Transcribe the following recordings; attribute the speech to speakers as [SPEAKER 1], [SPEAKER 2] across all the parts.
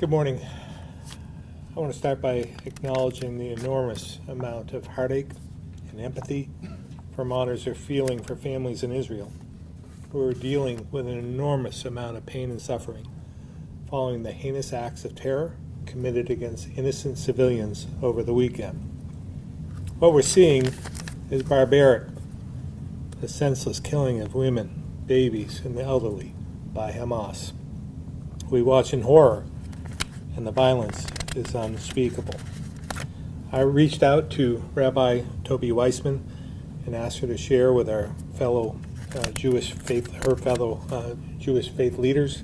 [SPEAKER 1] Good morning. I want to start by acknowledging the enormous amount of heartache and empathy Vermonters are feeling for families in Israel who are dealing with an enormous amount of pain and suffering following the heinous acts of terror committed against innocent civilians over the weekend. What we're seeing is barbaric, the senseless killing of women, babies, and the elderly by Hamas. We watch in horror, and the violence is unspeakable. I reached out to Rabbi Toby Weissman and asked her to share with our fellow Jewish faith leaders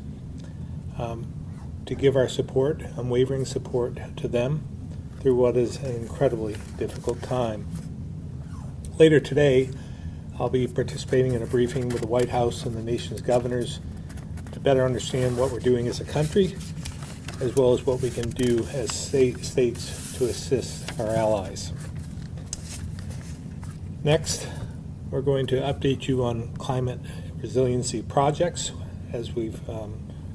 [SPEAKER 1] to give our support, unwavering support to them through what is an incredibly difficult time. Later today, I'll be participating in a briefing with the White House and the nation's governors to better understand what we're doing as a country, as well as what we can do as states to assist our allies. Next, we're going to update you on climate resiliency projects as we've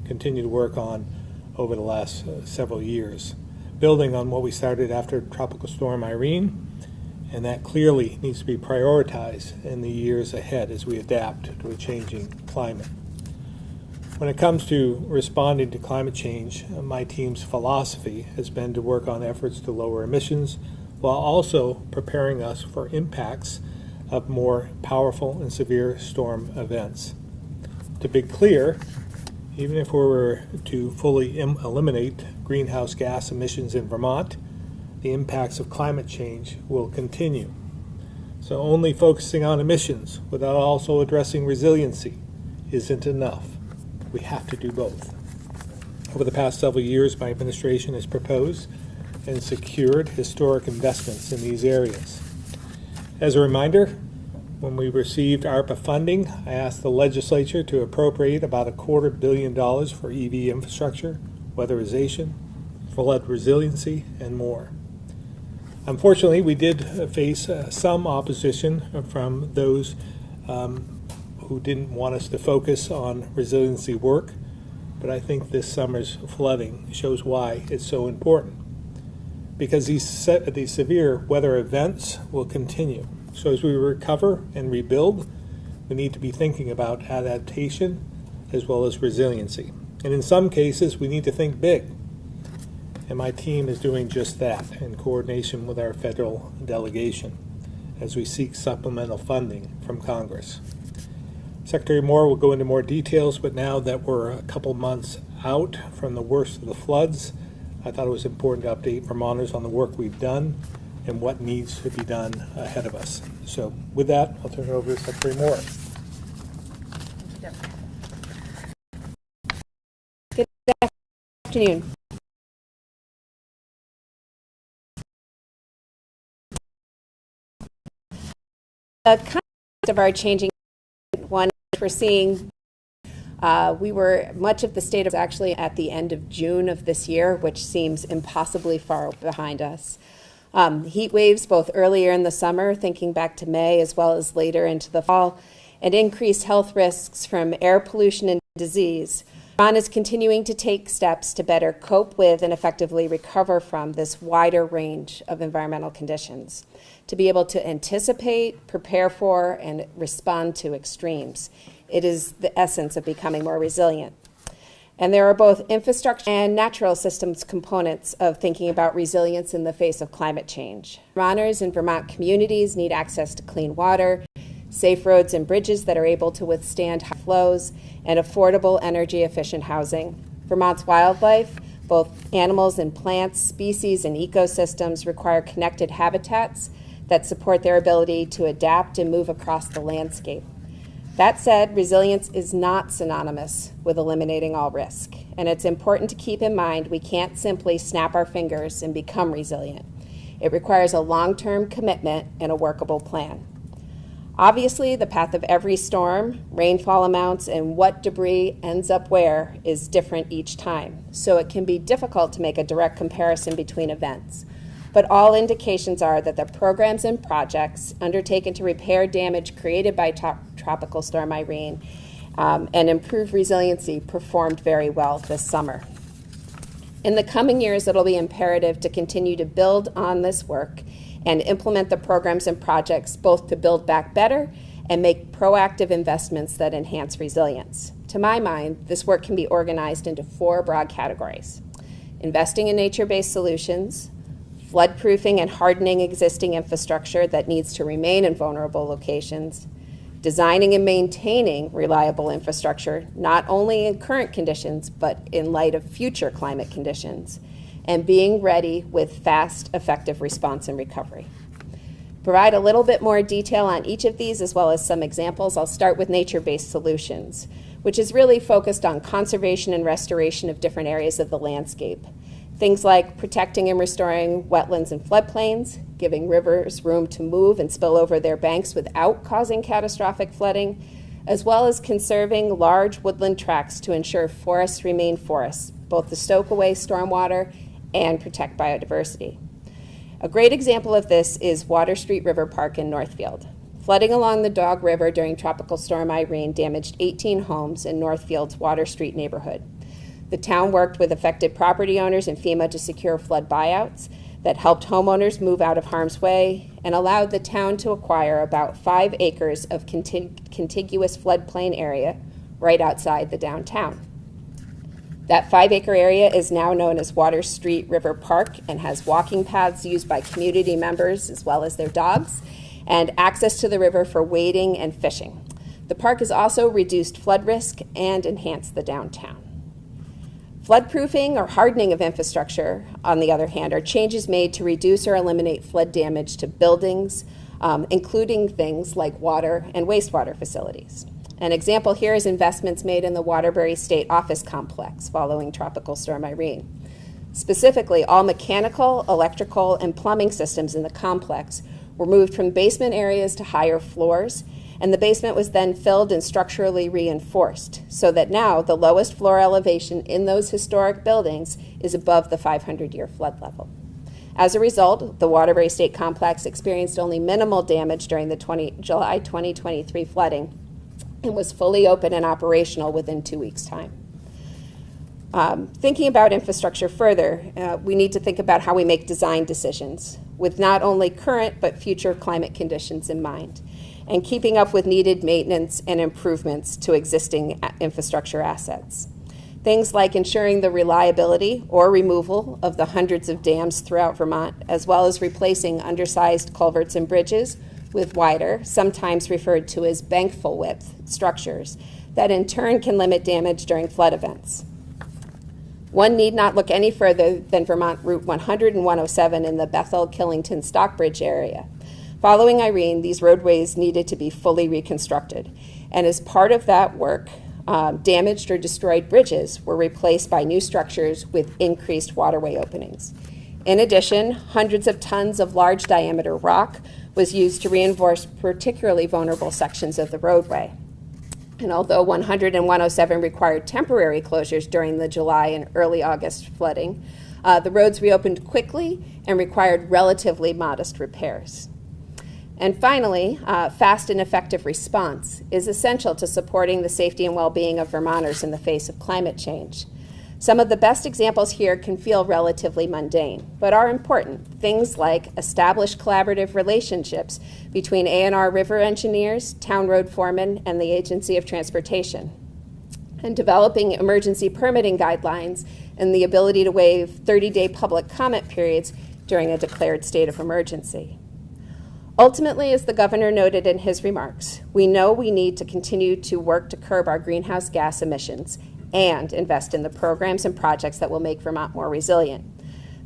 [SPEAKER 1] continued to work on over the last several years, building on what we started after Tropical Storm Irene, and that clearly needs to be prioritized in the years ahead as we adapt to a changing climate. When it comes to responding to climate change, my team's philosophy has been to work on efforts to lower emissions while also preparing us for impacts of more powerful and severe storm events. To be clear, even if we were to fully eliminate greenhouse gas emissions in Vermont, the impacts of climate change will continue. So only focusing on emissions without also addressing resiliency isn't enough. We have to do both. Over the past several years, my administration has proposed and secured historic investments in these areas. As a reminder, when we received ARPA funding, I asked the legislature to appropriate about $250 million for EV infrastructure, weatherization, flood resiliency, and more. Unfortunately, we did face some opposition from those who didn't want us to focus on resiliency work, but I think this summer's flooding shows why it's so important. Because these severe weather events will continue. So as we recover and rebuild, we need to be thinking about adaptation as well as resiliency. And in some cases, we need to think big. And my team is doing just that in coordination with our federal delegation as we seek supplemental funding from Congress. Secretary Moore will go into more details, but now that we're a couple months out from the worst of the floods, I thought it was important to update Vermonters on the work we've done and what needs to be done ahead of us. So with that, I'll turn it over to Secretary Moore.
[SPEAKER 2] Good afternoon. The context of our changing one we're seeing, much of the state was actually at the end of June of this year, which seems impossibly far behind us. Heat waves both earlier in the summer, thinking back to May, as well as later into the fall, and increased health risks from air pollution and disease. Vermont is continuing to take steps to better cope with and effectively recover from this wider range of environmental conditions, to be able to anticipate, prepare for, and respond to extremes. It is the essence of becoming more resilient. And there are both infrastructure and natural systems components of thinking about resilience in the face of climate change. Vermonters and Vermont communities need access to clean water, safe roads and bridges that are able to withstand high flows, and affordable, energy-efficient housing. Vermont's wildlife, both animals and plants, species, and ecosystems, require connected habitats that support their ability to adapt and move across the landscape. That said, resilience is not synonymous with eliminating all risk, and it's important to keep in mind we can't simply snap our fingers and become resilient. It requires a long-term commitment and a workable plan. Obviously, the path of every storm, rainfall amounts, and what debris ends up where is different each time, so it can be difficult to make a direct comparison between events. But all indications are that the programs and projects undertaken to repair damage created by Tropical Storm Irene and improve resiliency performed very well this summer. In the coming years, it'll be imperative to continue to build on this work and implement the programs and projects both to build back better and make proactive investments that enhance resilience. To my mind, this work can be organized into 4 broad categories: investing in nature-based solutions, flood-proofing and hardening existing infrastructure that needs to remain in vulnerable locations, designing and maintaining reliable infrastructure, not only in current conditions, but in light of future climate conditions, and being ready with fast, effective response and recovery. Provide a little bit more detail on each of these as well as some examples. I'll start with nature-based solutions, which is really focused on conservation and restoration of different areas of the landscape. Things like protecting and restoring wetlands and floodplains, giving rivers room to move and spill over their banks without causing catastrophic flooding, as well as conserving large woodland tracts to ensure forests remain forests, both to stoke away stormwater and protect biodiversity. A great example of this is Water Street River Park in Northfield. Flooding along the Dog River during Tropical Storm Irene damaged 18 homes in Northfield's Water Street neighborhood. The town worked with affected property owners and FEMA to secure flood buyouts that helped homeowners move out of harm's way and allowed the town to acquire about 5 acres of contiguous floodplain area right outside the downtown. That 5-acre area is now known as Water Street River Park and has walking paths used by community members as well as their dogs and access to the river for wading and fishing. The park has also reduced flood risk and enhanced the downtown. Floodproofing or hardening of infrastructure, on the other hand, are changes made to reduce or eliminate flood damage to buildings, including things like water and wastewater facilities. An example here is investments made in the Waterbury State Office Complex following Tropical Storm Irene. Specifically, all mechanical, electrical, and plumbing systems in the complex were moved from basement areas to higher floors, and the basement was then filled and structurally reinforced so that now the lowest floor elevation in those historic buildings is above the 500-year flood level. As a result, the Waterbury State Complex experienced only minimal damage during the July 2023 flooding and was fully open and operational within 2 weeks' time. Thinking about infrastructure further, we need to think about how we make design decisions with not only current but future climate conditions in mind, and keeping up with needed maintenance and improvements to existing infrastructure assets. Things like ensuring the reliability or removal of the hundreds of dams throughout Vermont, as well as replacing undersized culverts and bridges with wider, sometimes referred to as bankful width, structures that in turn can limit damage during flood events. One need not look any further than Vermont Route 100 and 107 in the Bethel-Killington-Stockbridge area. Following Irene, these roadways needed to be fully reconstructed, and as part of that work, damaged or destroyed bridges were replaced by new structures with increased waterway openings. In addition, hundreds of tons of large diameter rock was used to reinforce particularly vulnerable sections of the roadway. And although 100 and 107 required temporary closures during the July and early August flooding, the roads reopened quickly and required relatively modest repairs. And finally, fast and effective response is essential to supporting the safety and well-being of Vermonters in the face of climate change. Some of the best examples here can feel relatively mundane, but are important. Things like established collaborative relationships between A&R river engineers, town road foremen, and the Agency of Transportation, and developing emergency permitting guidelines and the ability to waive 30-day public comment periods during a declared state of emergency. Ultimately, as the governor noted in his remarks, we know we need to continue to work to curb our greenhouse gas emissions and invest in the programs and projects that will make Vermont more resilient.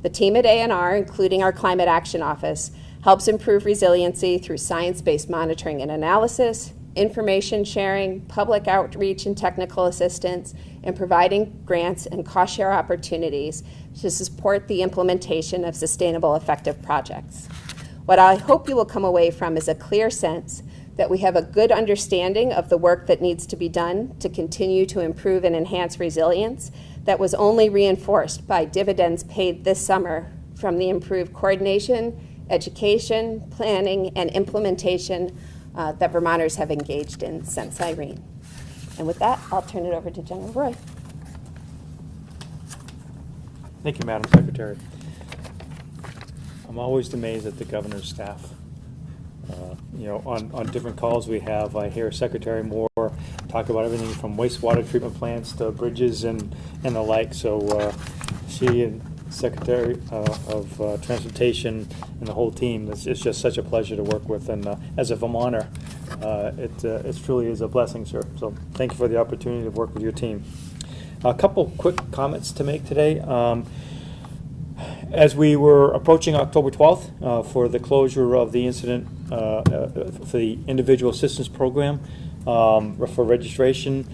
[SPEAKER 2] The team at A&R, including our Climate Action Office, helps improve resiliency through science-based monitoring and analysis, information sharing, public outreach and technical assistance, and providing grants and cost-share opportunities to support the implementation of sustainable, effective projects. What I hope you will come away from is a clear sense that we have a good understanding of the work that needs to be done to continue to improve and enhance resilience that was only reinforced by dividends paid this summer from the improved coordination, education, planning, and implementation that Vermonters have engaged in since Irene. And with that, I'll turn it over to General Roy.
[SPEAKER 3] Thank you, Madam Secretary. I'm always amazed at the governor's staff. On different calls we have, I hear Secretary Moore talk about everything from wastewater treatment plants to bridges and the like. So she and Secretary of Transportation and the whole team, it's just such a pleasure to work with. And as a Vermonter, it truly is a blessing, sir. So thank you for the opportunity to work with your team. A couple quick comments to make today. As we were approaching October 12th for the closure of the incident for the Individual Assistance Program for registration,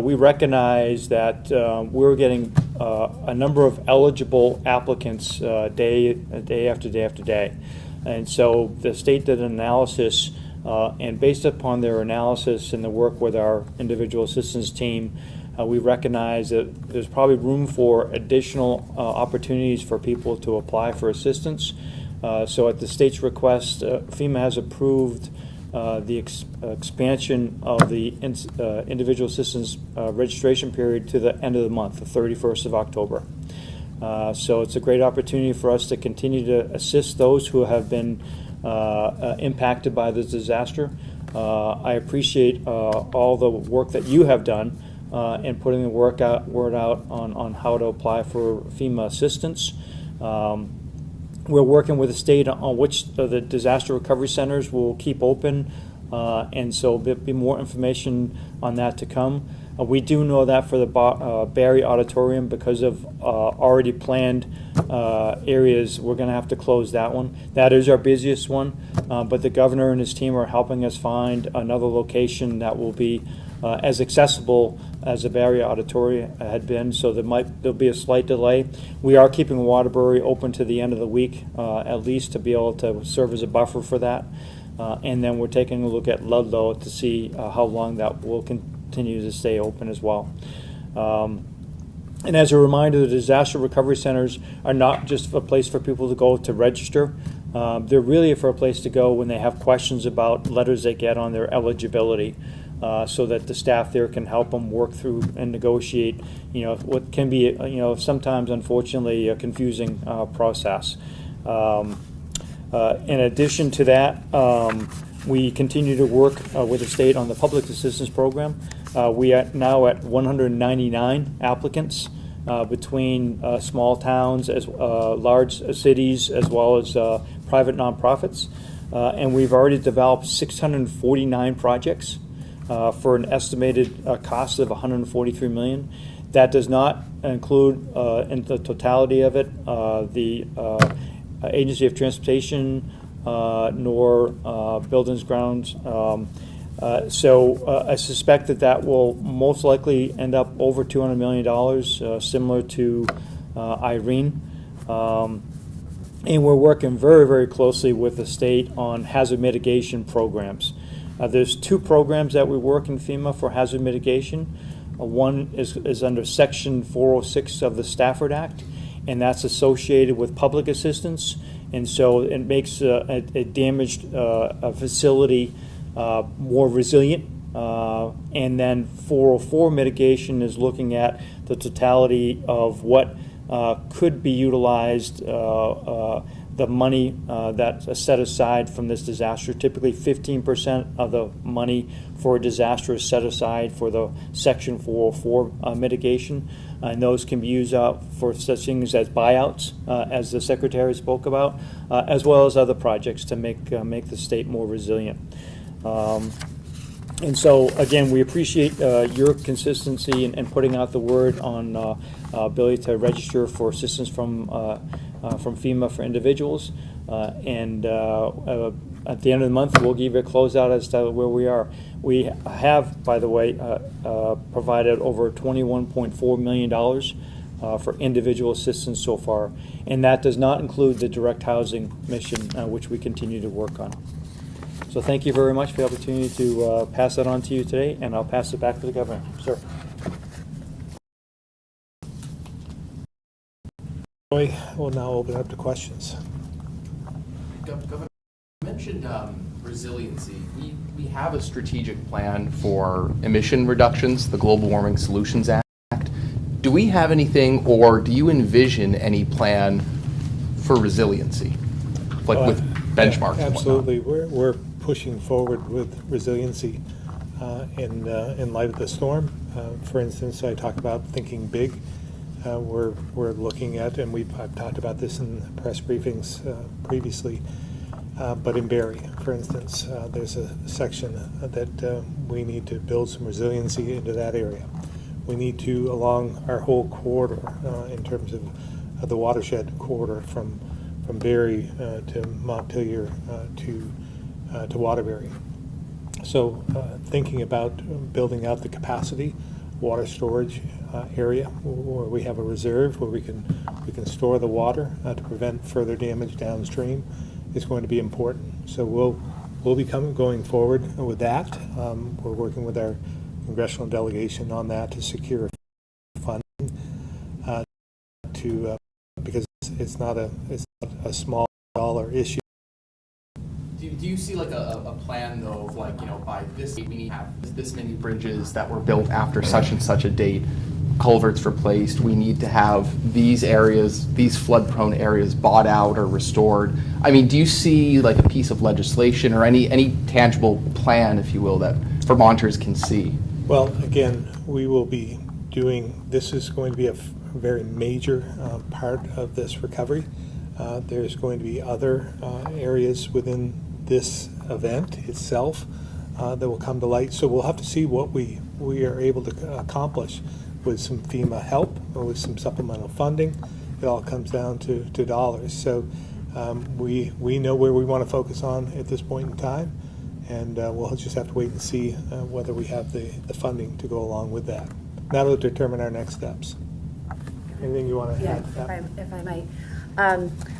[SPEAKER 3] we recognize that we're getting a number of eligible applicants day after day after day. And so the state did an analysis, and based upon their analysis and the work with our individual assistance team, we recognize that there's probably room for additional opportunities for people to apply for assistance. So at the state's request, FEMA has approved the expansion of the individual assistance registration period to the end of the month, the 31st of October. So it's a great opportunity for us to continue to assist those who have been impacted by this disaster. I appreciate all the work that you have done and putting the word out on how to apply for FEMA assistance. We're working with the state on which the disaster recovery centers will keep open, and so there'll be more information on that to come. We do know that for the Barry Auditorium, because of already planned areas, we're going to have to close that one. That is our busiest one, but the governor and his team are helping us find another location that will be as accessible as the Barry Auditorium had been, so there'll be a slight delay. We are keeping Waterbury open to the end of the week, at least, to be able to serve as a buffer for that. And then we're taking a look at Ludlow to see how long that will continue to stay open as well. And as a reminder, the disaster recovery centers are not just a place for people to go to register. They're really for a place to go when they have questions about letters they get on their eligibility. So that the staff there can help them work through and negotiate, what can be, sometimes unfortunately a confusing process. In addition to that, we continue to work with the state on the public assistance program. We are now at 199 applicants between small towns, as large cities, as well as private nonprofits, and we've already developed 649 projects. For an estimated cost of $143 million. That does not include, in the totality of it, the Agency of Transportation nor Buildings Grounds. So I suspect that will most likely end up over $200 million, similar to Irene. And we're working very, very closely with the state on hazard mitigation programs. There's two programs that we work in FEMA for hazard mitigation. One is under Section 406 of the Stafford Act, and that's associated with public assistance. And so it makes a damaged facility more resilient. And then 404 mitigation is looking at the totality of what could be utilized, the money that's set aside from this disaster. Typically 15% of the money for a disaster is set aside for the Section 404 mitigation, and those can be used for such things as buyouts, as the Secretary spoke about, as well as other projects to make the state more resilient. And so, again, we appreciate your consistency in putting out the word on ability to register for assistance from FEMA for individuals. And at the end of the month, we'll give you a closeout as to where we are. We have, by the way, provided over $21.4 million for individual assistance so far. And that does not include the direct housing mission, which we continue to work on. So thank you very much for the opportunity to pass that on to you today, and I'll pass it back to the governor. Sir.
[SPEAKER 1] We'll now open up to questions.
[SPEAKER 4] Governor, you mentioned resiliency. We have a strategic plan for emission reductions, the Global Warming Solutions Act. do we have anything, or do you envision any plan for resiliency, like with benchmarks?
[SPEAKER 1] Yeah,
[SPEAKER 4] and whatnot?
[SPEAKER 1] absolutely. We're pushing forward with resiliency in light of the storm. For instance, I talk about thinking big. We're looking at, and I've talked about this in press briefings previously, but in Barrie, for instance, there's a section that we need to build some resiliency into that area. We need to, along our whole corridor, in terms of the watershed corridor from Barrie to Montpelier to Waterbury. So thinking about building out the capacity, water storage area where we have a reserve where we can store the water to prevent further damage downstream is going to be important. So we'll be going forward with that. We're working with our congressional delegation on that to secure funding because it's not a small dollar issue.
[SPEAKER 4] Do you see like a plan though of like, by this date we need to have this many bridges that were built after such and such a date, culverts replaced, we need to have these areas, these flood prone areas bought out or restored? I mean, do you see like a piece of legislation or any tangible plan, if you will, that Vermonters can see?
[SPEAKER 1] Well, again, we will be this is going to be a very major part of this recovery. There's going to be other areas within this event itself that will come to light. So we'll have to see what we are able to accomplish with some FEMA help or with some supplemental funding. It all comes down to dollars. So we know where we want to focus on at this point in time, and we'll just have to wait and see whether we have the funding to go along with that. That'll determine our next steps. Anything you want to add to that?
[SPEAKER 2] If I might.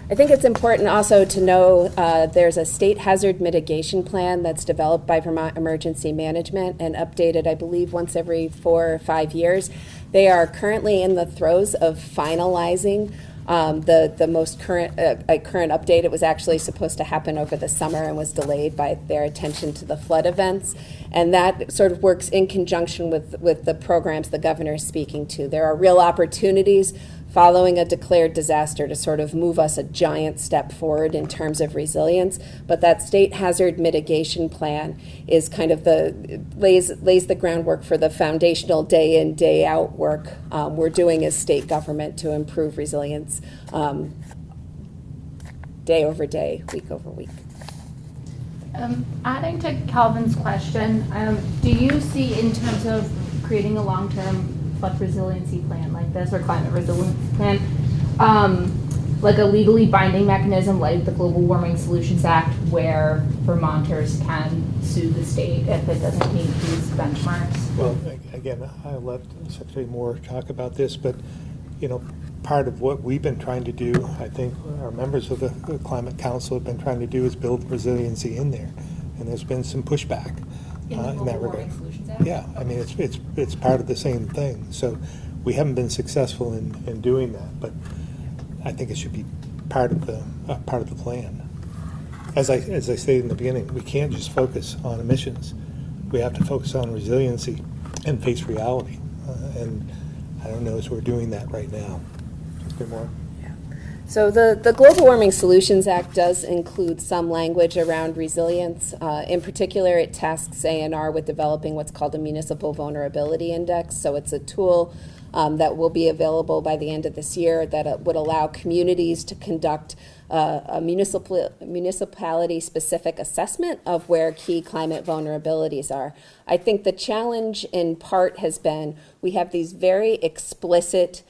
[SPEAKER 2] I think it's important also to know there's a state hazard mitigation plan that's developed by Vermont Emergency Management and updated, I believe, once every 4 or 5 years. They are currently in the throes of finalizing the most current update. It was actually supposed to happen over the summer and was delayed by their attention to the flood events. And that sort of works in conjunction with the programs the governor is speaking to. There are real opportunities following a declared disaster to sort of move us a giant step forward in terms of resilience. But that state hazard mitigation plan is kind of lays the groundwork for the foundational day in, day out work we're doing as state government to improve resilience day over day, week over week.
[SPEAKER 5] Adding to Calvin's question, do you see, in terms of creating a long-term flood resiliency plan like this, or climate resilience plan, like a legally binding mechanism like the Global Warming Solutions Act, where Vermonters can sue the state if it doesn't meet these benchmarks?
[SPEAKER 1] Well, again, I'll let Secretary Moore talk about this, but part of what we've been trying to do, I think our members of the Climate Council have been trying to do, is build resiliency in there, and there's been some pushback in that regard. Yeah, I mean it's part of the same thing. So we haven't been successful in doing that, but I think it should be part of the plan. As I stated in the beginning, we can't just focus on emissions. We have to focus on resiliency and face reality, and I don't know if we're doing that right now. Secretary Moore?
[SPEAKER 2] So the Global Warming Solutions Act does include some language around resilience. In particular, it tasks ANR with developing what's called a Municipal Vulnerability Index. So it's a tool that will be available by the end of this year that would allow communities to conduct a municipality-specific assessment of where key climate vulnerabilities are. I think the challenge in part has been we have these very explicit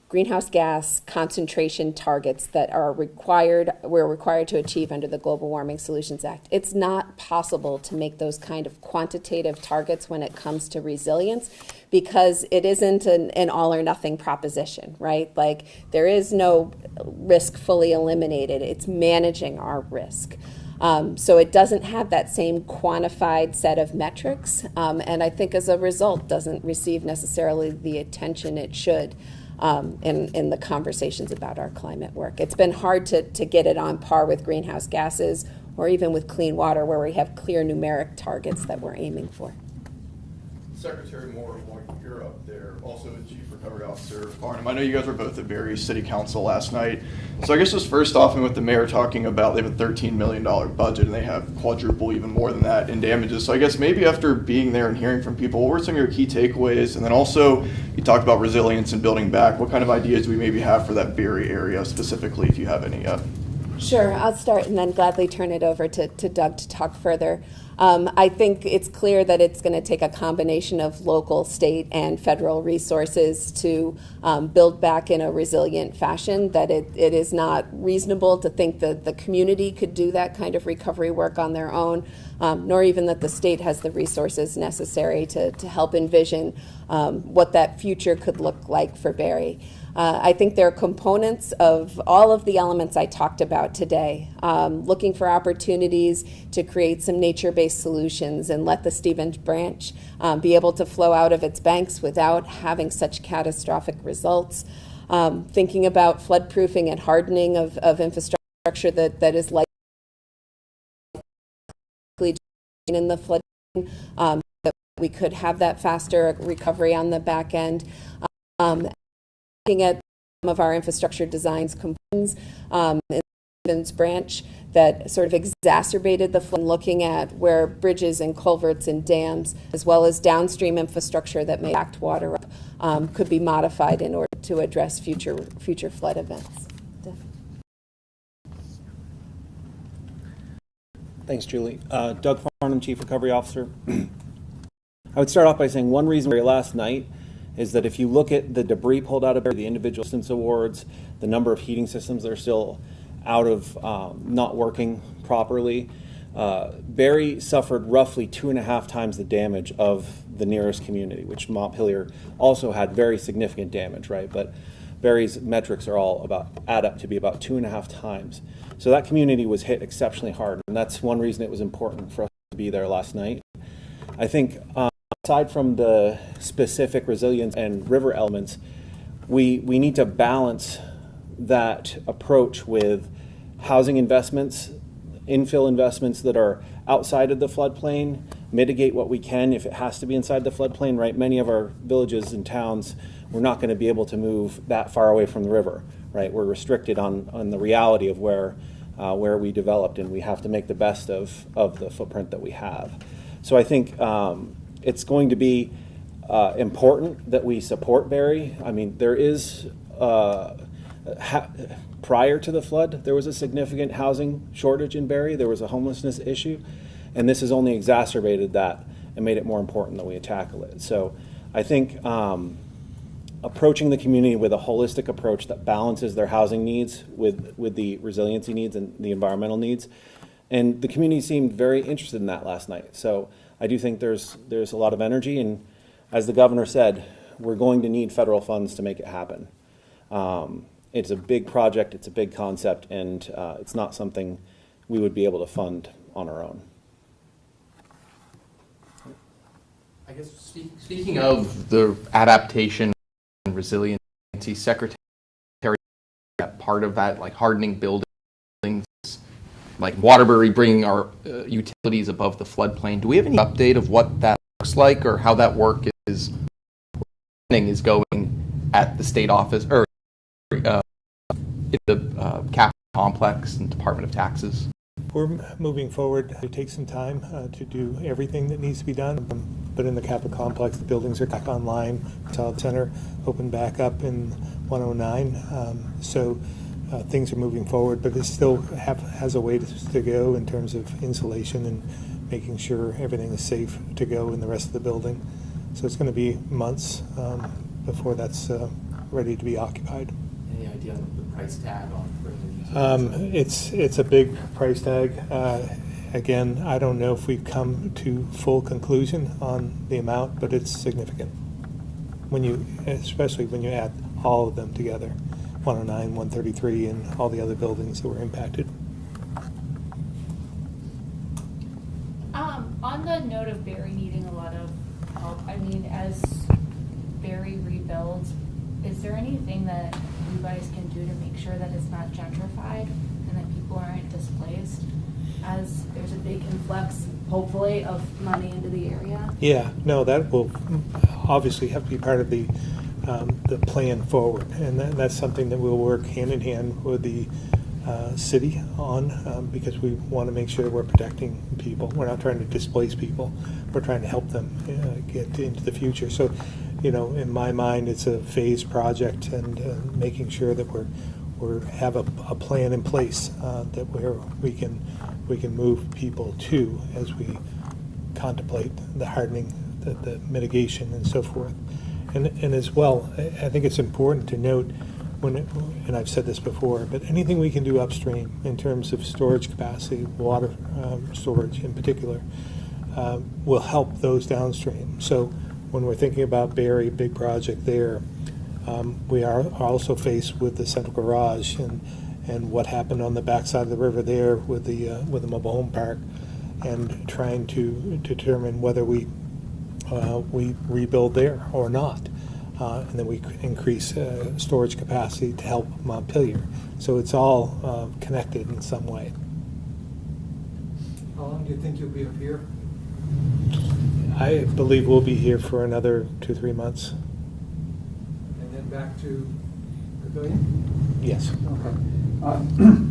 [SPEAKER 2] greenhouse gas concentration targets that we're required to achieve under the Global Warming Solutions Act. It's not possible to make those kind of quantitative targets when it comes to resilience, because it isn't an all or nothing proposition, right? Like, there is no risk fully eliminated. It's managing our risk. So it doesn't have that same quantified set of metrics, and I think as a result doesn't receive necessarily the attention it should in the conversations about our climate work. It's been hard to get it on par with greenhouse gases or even with clean water, where we have clear numeric targets that we're aiming for.
[SPEAKER 6] Secretary Moore, while you're up there, also the Chief Recovery Officer Barnum. I know you guys were both at Barry City Council last night. So I guess just first off, and with the mayor talking about they have a $13 million budget and they have quadruple, even more than that, in damages. So I guess maybe after being there and hearing from people, what were some of your key takeaways? And then also, you talked about resilience and building back. What kind of ideas do we maybe have for that Barry area specifically, if you have any yet?
[SPEAKER 2] Sure, I'll start and then gladly turn it over to Doug to talk further. I think it's clear that it's going to take a combination of local, state, and federal resources to build back in a resilient fashion, that it is not reasonable to think that the community could do that kind of recovery work on their own, nor even that the state has the resources necessary to help envision what that future could look like for Barry. I think there are components of all of the elements I talked about today, looking for opportunities to create some nature-based solutions and let the Stevens Branch be able to flow out of its banks without having such catastrophic results, thinking about floodproofing and hardening of infrastructure that is likely in the flood, that we could have that faster recovery on the back end. Looking at some of our infrastructure designs components in the Stevens Branch that sort of exacerbated the flood, looking at where bridges and culverts and dams, as well as downstream infrastructure that may back water up, could be modified in order to address future flood events.
[SPEAKER 7] Thanks, Julie. Doug Farnham, Chief Recovery Officer. I would start off by saying one reason last night is that if you look at the debris pulled out of Barry, the individual assistance awards, the number of heating systems that are still out of not working properly, Barry suffered roughly 2.5 times the damage of the nearest community, which Montpelier also had very significant damage, right? But Barry's metrics are all add up to be about 2.5 times. So that community was hit exceptionally hard, and that's one reason it was important for us to be there last night. I think aside from the specific resilience and river elements, we need to balance that approach with housing investments, infill investments that are outside of the floodplain, mitigate what we can if it has to be inside the floodplain, right? Many of our villages and towns, we're not going to be able to move that far away from the river, right? We're restricted on the reality of where we developed, and we have to make the best of the footprint that we have. So I think it's going to be important that we support Barry. I mean, there is, prior to the flood, there was a significant housing shortage in Barry. There was a homelessness issue, and this has only exacerbated that and made it more important that we tackle it. So I think approaching the community with a holistic approach that balances their housing needs with the resiliency needs and the environmental needs. And the community seemed very interested in that last night. So I do think there's a lot of energy, and as the governor said, we're going to need federal funds to make it happen. It's a big project, it's a big concept, and it's not something we would be able to fund on our own.
[SPEAKER 4] I guess speaking of the adaptation and resiliency, Secretary, that part of that, like hardening buildings, like Waterbury bringing our utilities above the floodplain. Do we have any update of what that looks like, or how that work is going at the state office or the Cap complex and Department of Taxes?
[SPEAKER 1] We're moving forward. It takes some time to do everything that needs to be done. But in the Kappa complex, the buildings are back online. Child Center opened back up in 109. So things are moving forward, but it still has a way to go in terms of insulation and making sure everything is safe to go in the rest of the building. So it's going to be months before that's ready to be occupied.
[SPEAKER 4] Any idea on the price tag on
[SPEAKER 1] it's a big price tag. Again, I don't know if we've come to full conclusion on the amount, but it's significant. Especially when you add all of them together, 109, 133, and all the other buildings that were impacted.
[SPEAKER 5] On the note of Barry needing a lot of help, I mean, as Barry rebuilds, is there anything that you guys can do to make sure that it's not gentrified and that people aren't displaced as there's there's a big influx, hopefully, of money into the area?
[SPEAKER 1] Yeah, no, that will obviously have to be part of the plan forward, and that's something that we'll work hand in hand with the city on, because we want to make sure that we're protecting people. We're not trying to displace people. We're trying to help them get into the future. So, in my mind, it's a phased project, and making sure that we have a plan in place that where we can move people to as we contemplate the hardening, the mitigation, and so forth. And as well, I think it's important to note and I've said this before, but anything we can do upstream in terms of storage capacity, water storage in particular, will help those downstream. So when we're thinking about Barry, big project there, we are also faced with the central garage and what happened on the backside of the river there with the mobile home park, and trying to determine whether we rebuild there or not. And then we increase storage capacity to help Montpelier. So it's all connected in some way.
[SPEAKER 8] How long do you think you'll be up here?
[SPEAKER 1] I believe we'll be here for another 2-3 months.
[SPEAKER 8] And then back to Pavilion?
[SPEAKER 1] Yes.
[SPEAKER 8] Okay.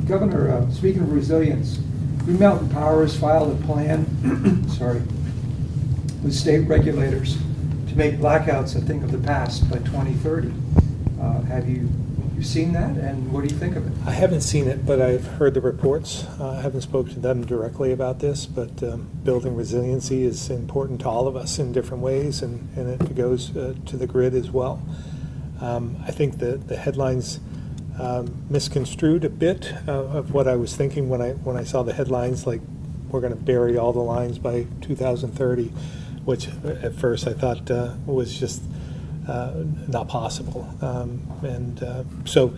[SPEAKER 8] Governor, speaking of resilience, Green Mountain Power has filed a plan, with state regulators to make blackouts a thing of the past by 2030. Have you seen that, and what do you think of it?
[SPEAKER 1] I haven't seen it, but I've heard the reports. I haven't spoken to them directly about this, but building resiliency is important to all of us in different ways, and it goes to the grid as well. I think the headlines misconstrued a bit of what I was thinking when I saw the headlines, like we're going to bury all the lines by 2030, which at first I thought was just not possible. So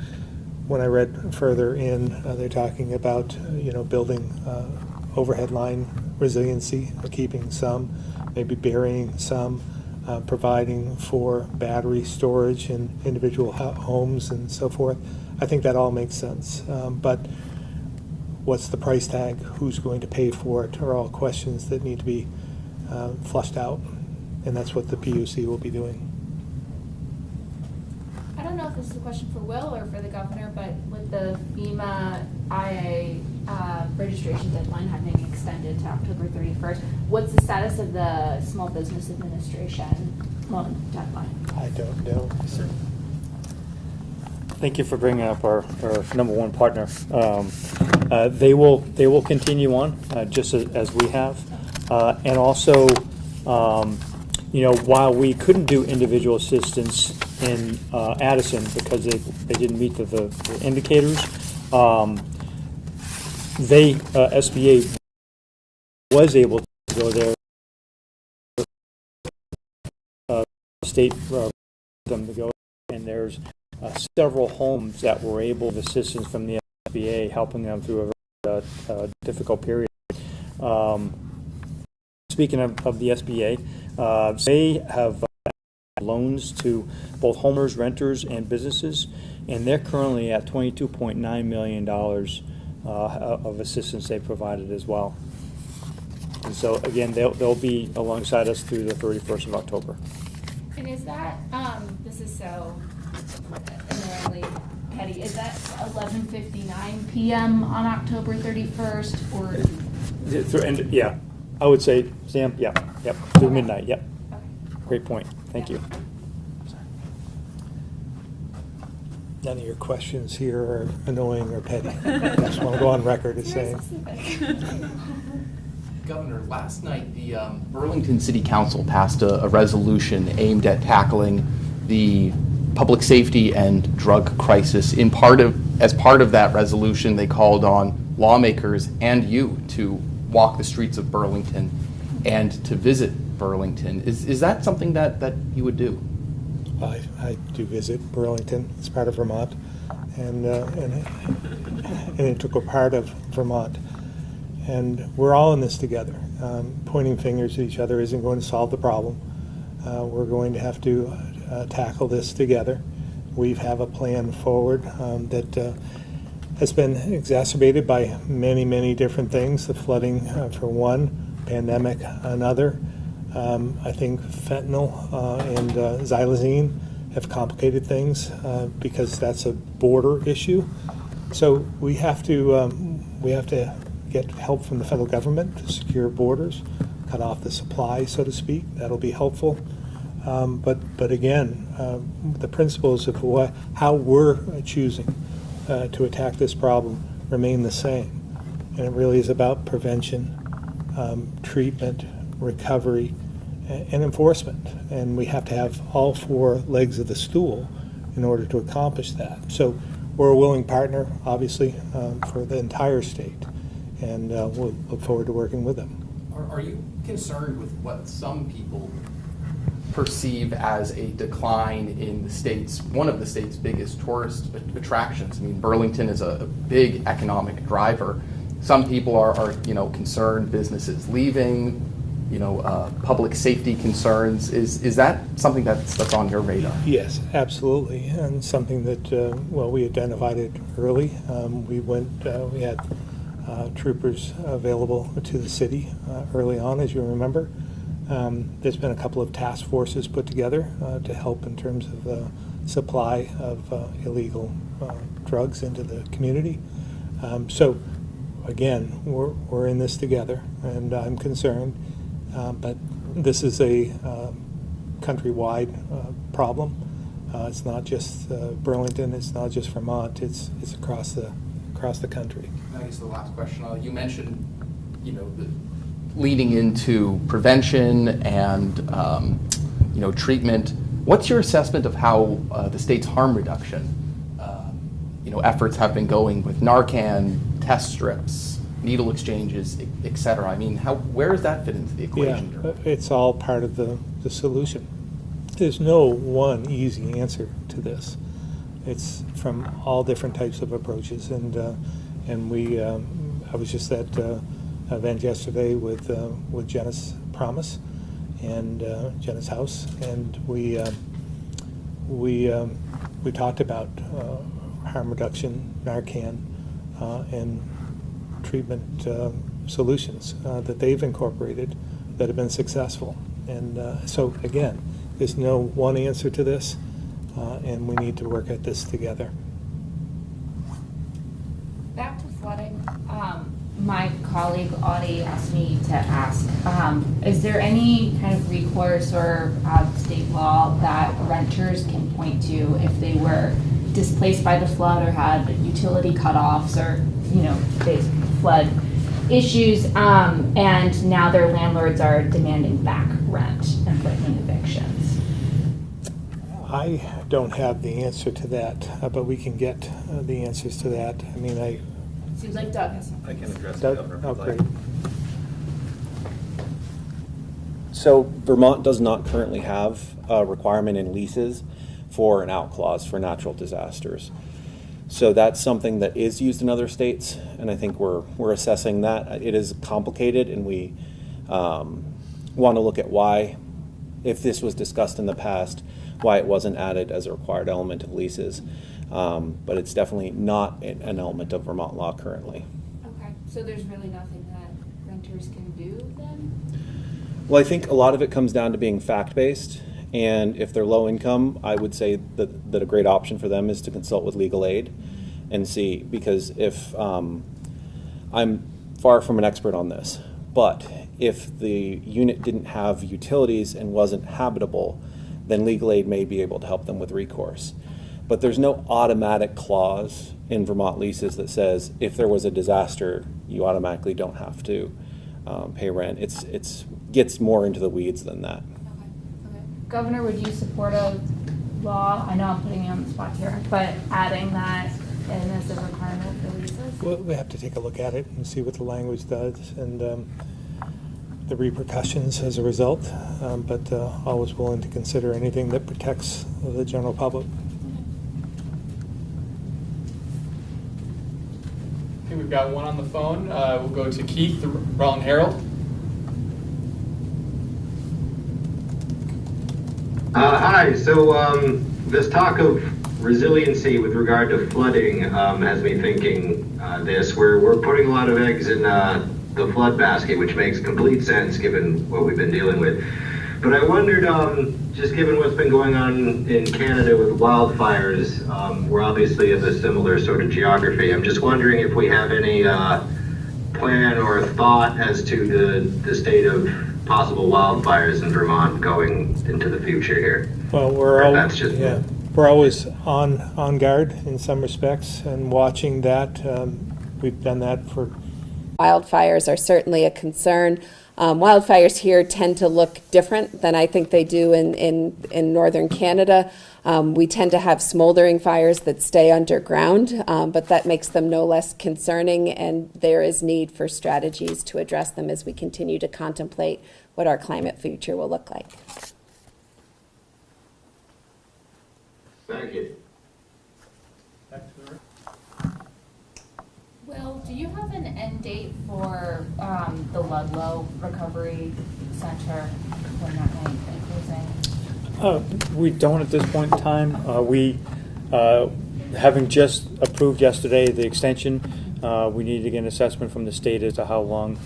[SPEAKER 1] when I read further in, they're talking about building overhead line resiliency, keeping some, maybe burying some, providing for battery storage in individual homes and so forth. I think that all makes sense. But what's the price tag? Who's going to pay for it? Are all questions that need to be flushed out, and that's what the PUC will be doing.
[SPEAKER 5] I don't know if this is a question for Will or for the governor, but with the FEMA IA registration deadline having extended to October 31st, what's the status of the Small Business Administration loan deadline?
[SPEAKER 1] I don't know.
[SPEAKER 3] Thank you for bringing up our number one partner. They will continue on just as we have, and also, while we couldn't do individual assistance in Addison because they didn't meet the indicators, SBA was able to go there. State them to go, and there's several homes that were able to assistance from the SBA, helping them through a difficult period. Speaking of the SBA, they have loans to both homeowners, renters, and businesses, and they're currently at $22.9 million of assistance they provided as well. And so again, they'll be alongside us through the 31st of October.
[SPEAKER 5] And is that, this is so annoyingly petty, is that 11:59 p.m. on October 31st, or?
[SPEAKER 3] Yeah, I would say, Sam, yep, through midnight, yep.
[SPEAKER 5] Okay.
[SPEAKER 3] Great point, thank you.
[SPEAKER 1] None of your questions here are annoying or petty. I just want to go on record as saying.
[SPEAKER 4] Governor, last night the Burlington City Council passed a resolution aimed at tackling the public safety and drug crisis. As part of that resolution, they called on lawmakers and you to walk the streets of Burlington and to visit Burlington. Is that something that you would do?
[SPEAKER 1] I do visit Burlington. It's part of Vermont, and an integral part of Vermont. And we're all in this together. Pointing fingers at each other isn't going to solve the problem. We're going to have to tackle this together. We have a plan forward that has been exacerbated by many, many different things. The flooding, for one, pandemic, another. I think fentanyl and xylazine have complicated things because that's a border issue. So we have to get help from the federal government to secure borders, cut off the supply, so to speak. That'll be helpful. But again, the principles of how we're choosing to attack this problem remain the same. And it really is about prevention, treatment, recovery, and enforcement. And we have to have all four legs of the stool in order to accomplish that. So we're a willing partner, obviously, for the entire state, and we'll look forward to working with them.
[SPEAKER 4] Are you concerned with what some people perceive as a decline in the state's, one of the state's biggest tourist attractions? I mean, Burlington is a big economic driver. Some people are concerned businesses leaving, public safety concerns. Is that something that's on your radar?
[SPEAKER 1] Yes, absolutely, and something that we identified it early. We had troopers available to the city early on, as you remember. There's been a couple of task forces put together to help in terms of the supply of illegal drugs into the community. So again, we're in this together, and I'm concerned. But this is a countrywide problem. It's not just Burlington. It's not just Vermont. It's across the country.
[SPEAKER 4] I guess the last question. You mentioned, leading into prevention and treatment. What's your assessment of how the state's harm reduction efforts have been going with Narcan, test strips, needle exchanges, et cetera? I mean, where does that fit into the equation?
[SPEAKER 1] Yeah, it's all part of the solution. There's no one easy answer to this. It's from all different types of approaches, and I was just at event yesterday with Jenna's Promise and Jenna's House, and we talked about harm reduction, Narcan, and treatment solutions that they've incorporated that have been successful. And so again, there's no one answer to this, and we need to work at this together.
[SPEAKER 5] Back to flooding, my colleague Audie asked me to ask, is there any kind of recourse or state law that renters can point to if they were displaced by the flood or had utility cutoffs or, faced flood issues, and now their landlords are demanding back rent and threatening evictions?
[SPEAKER 1] I don't have the answer to that, but we can get the answers to that. I mean,
[SPEAKER 5] Seems like Doug has something.
[SPEAKER 7] I can address
[SPEAKER 1] Doug?
[SPEAKER 7] the governor.
[SPEAKER 1] Oh,
[SPEAKER 7] if you'd like.
[SPEAKER 1] great.
[SPEAKER 7] So Vermont does not currently have a requirement in leases for an out clause for natural disasters. So that's something that is used in other states, and I think we're assessing that. It is complicated, and we want to look at why, if this was discussed in the past, why it wasn't added as a required element of leases. But it's definitely not an element of Vermont law currently.
[SPEAKER 5] Okay, so there's really nothing that renters can do then?
[SPEAKER 7] Well, I think a lot of it comes down to being fact-based, and if they're low income, I would say that a great option for them is to consult with legal aid and see, because if, I'm far from an expert on this, but if the unit didn't have utilities and wasn't habitable, then legal aid may be able to help them with recourse. But there's no automatic clause in Vermont leases that says if there was a disaster, you automatically don't have to pay rent. It's gets more into the weeds than that.
[SPEAKER 5] Okay. Governor, would you support a law? I know I'm putting you on the spot here, but adding that in as a requirement for leases?
[SPEAKER 1] Well, we have to take a look at it and see what the language does and the repercussions as a result, but always willing to consider anything that protects the general public.
[SPEAKER 9] Okay, we've got one on the phone. We'll go to Keith, the Rutland Herald.
[SPEAKER 10] Hi. So this talk of resiliency with regard to flooding has me thinking this. We're putting a lot of eggs in the flood basket, which makes complete sense given what we've been dealing with. But I wondered, just given what's been going on in Canada with wildfires, we're obviously in a similar sort of geography. I'm just wondering if we have any plan or thought as to the state of possible wildfires in Vermont going into the future here.
[SPEAKER 1] Well,
[SPEAKER 10] That's just
[SPEAKER 1] we're always on guard in some respects and watching that. We've done that for.
[SPEAKER 2] Wildfires are certainly a concern. Wildfires here tend to look different than I think they do in northern Canada. We tend to have smoldering fires that stay underground, but that makes them no less concerning, and there is need for strategies to address them as we continue to contemplate what our climate future will look like.
[SPEAKER 10] Thank you.
[SPEAKER 5] Will, do you have an end date for the Ludlow Recovery Center when that might be closing?
[SPEAKER 3] We don't at this point in time. We, having just approved yesterday the extension, we need to get an assessment from the state as to how long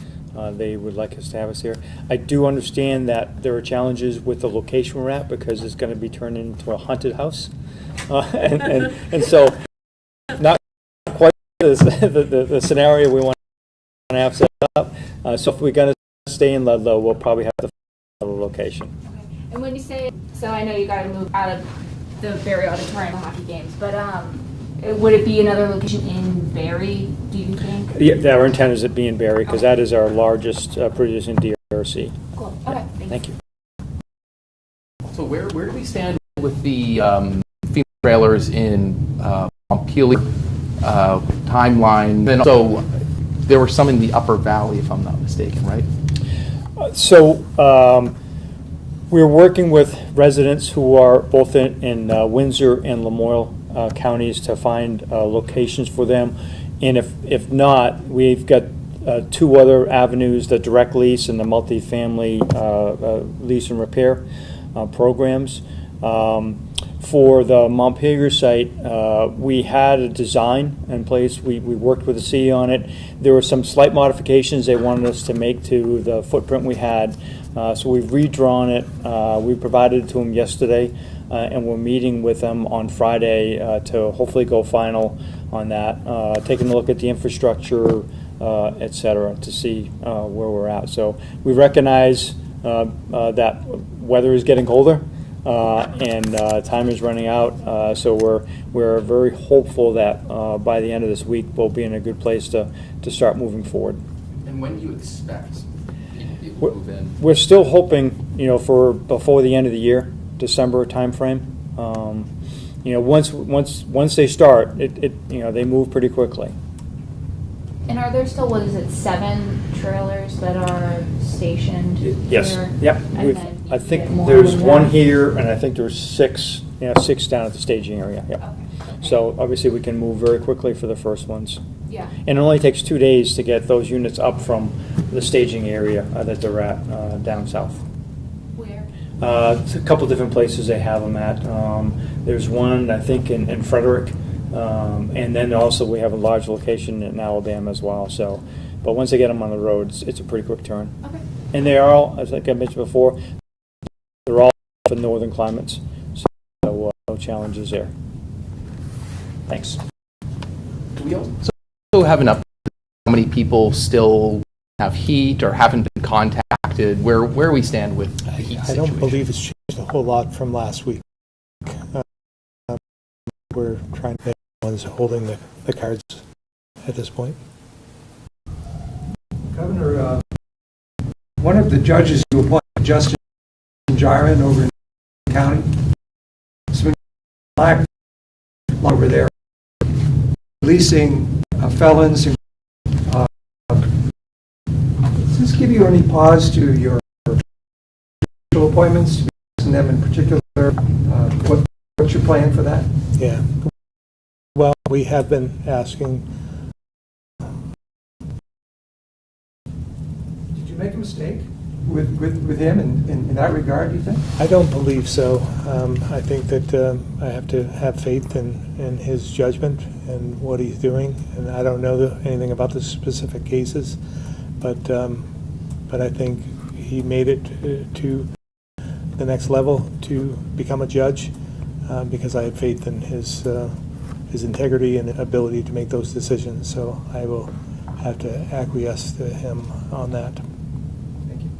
[SPEAKER 3] they would like us to have us here. I do understand that there are challenges with the location we're at because it's going to be turned into a haunted house. And so not quite the scenario we want to have set up. So if we're going to stay in Ludlow, we'll probably have to find a location.
[SPEAKER 5] And when you say, so I know you got to move out of the Barrie Auditorium for hockey games, but would it be another location in Barrie, do you think?
[SPEAKER 3] Yeah, our intent is to be in Barrie because that is our largest producing DRC.
[SPEAKER 5] Cool. Okay.
[SPEAKER 3] Thank you.
[SPEAKER 4] So where do we stand with the FEMA trailers in Montpelier timeline? And also, there were some in the Upper Valley, if I'm not mistaken, right?
[SPEAKER 3] We're working with residents who are both in Windsor and Lamoille counties to find locations for them. And if not, we've got two other avenues, the direct lease and the multifamily lease and repair programs. For the Montpelier site, we had a design in place. We worked with the city on it. There were some slight modifications they wanted us to make to the footprint we had. So we've redrawn it. We provided it to them yesterday, and we're meeting with them on Friday to hopefully go final on that, taking a look at the infrastructure, et cetera, to see where we're at. So we recognize that weather is getting colder. And time is running out, so we're very hopeful that by the end of this week we'll be in a good place to start moving forward.
[SPEAKER 4] And when do you expect people to move in?
[SPEAKER 3] We're still hoping, for before the end of the year, December timeframe. Once they start, they move pretty quickly.
[SPEAKER 5] And are there still, 7 trailers that are stationed
[SPEAKER 3] Yes.
[SPEAKER 5] here?
[SPEAKER 3] Yep.
[SPEAKER 5] And then
[SPEAKER 3] I
[SPEAKER 5] you
[SPEAKER 3] think
[SPEAKER 5] get more
[SPEAKER 3] there's
[SPEAKER 5] than
[SPEAKER 3] one
[SPEAKER 5] that?
[SPEAKER 3] here, and I think there's 6 down at the staging area. Yep.
[SPEAKER 5] Okay.
[SPEAKER 3] So obviously we can move very quickly for the first ones.
[SPEAKER 5] Yeah.
[SPEAKER 3] And it only takes 2 days to get those units up from the staging area that they're at down south.
[SPEAKER 5] Where?
[SPEAKER 3] It's a couple different places they have them at. There's one, I think, in Frederick. And then also we have a large location in Alabama as well. So, but once they get them on the road, it's a pretty quick turn.
[SPEAKER 5] Okay.
[SPEAKER 3] And they are all, as like I mentioned before, they're all in northern climates. So no challenges there. Thanks.
[SPEAKER 4] Do we also have an update on how many people still have heat or haven't been contacted? Where we stand with the heat
[SPEAKER 1] I
[SPEAKER 4] situation?
[SPEAKER 1] don't believe it's changed a whole lot from last week. We're trying to make ones holding the cards at this point.
[SPEAKER 8] Governor, one of the judges you appointed, Justin Jiren over in the county, has been black over there, releasing felons. Does this give you any pause to your appointments, to be them in particular? What's your plan for that?
[SPEAKER 1] Yeah. Well, we have been asking.
[SPEAKER 8] Did you make a mistake? with him in that regard, do you think?
[SPEAKER 1] I don't believe so. I think that I have to have faith in his judgment and what he's doing, and I don't know anything about the specific cases, but I think he made it to the next level to become a judge because I had faith in his integrity and ability to make those decisions. So I will have to acquiesce to him on that.
[SPEAKER 8] Thank you.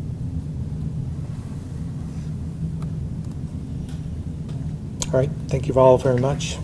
[SPEAKER 1] All right, thank you all very much.